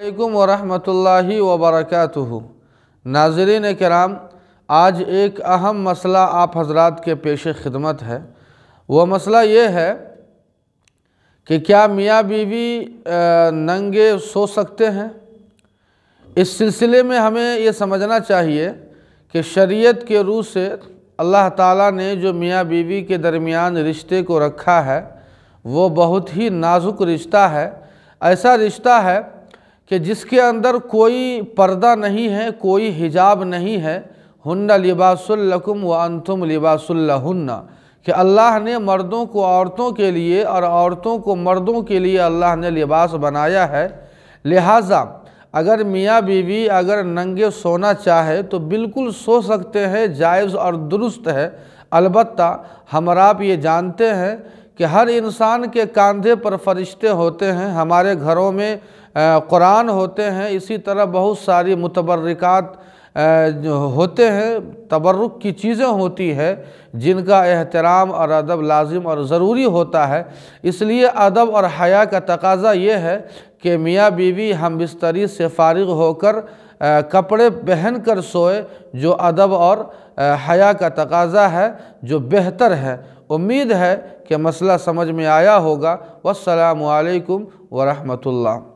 अलैकुम वरहमतुल्लाहि वबरकातुहू। नाज़रीन किराम, आज एक अहम मसला आप हज़रात के पेश खिदमत है। वह मसला ये है कि क्या मियाँ बीवी नंगे सो सकते हैं। इस सिलसिले में हमें ये समझना चाहिए कि शरीयत के रूह से अल्लाह ताला ने जो मियाँ बीवी के दरमियान रिश्ते को रखा है वो बहुत ही नाजुक रिश्ता है। ऐसा रिश्ता है कि जिसके अंदर कोई पर्दा नहीं है, कोई हिजाब नहीं है। हुन्ना लिबासुल लकुम व अंतुम लिबासुल लहुन्ना, कि अल्लाह ने मर्दों को औरतों के लिए और औरतों को मर्दों के लिए अल्लाह ने लिबास बनाया है। लिहाजा अगर मियाँ बीवी अगर नंगे सोना चाहे तो बिल्कुल सो सकते हैं, जायज़ और दुरुस्त है। अलबत्ता हम आप ये जानते हैं कि हर इंसान के कंधे पर फरिश्ते होते हैं। हमारे घरों में कुरान होते हैं, इसी तरह बहुत सारी मुतबर्रिकात होते हैं, तबर्रुक की चीज़ें होती है जिनका एहतराम और अदब लाजिम और ज़रूरी होता है। इसलिए अदब और हया का तकाज़ा ये है कि मियाँ बीवी हम बिस्तरी से फारिग होकर कपड़े पहन कर सोए, जो अदब और हया का तकाज़ा है, जो बेहतर है। उम्मीद है कि मसला समझ में आया होगा। वस्सलामु अलैकुम वरहमतुल्लाह।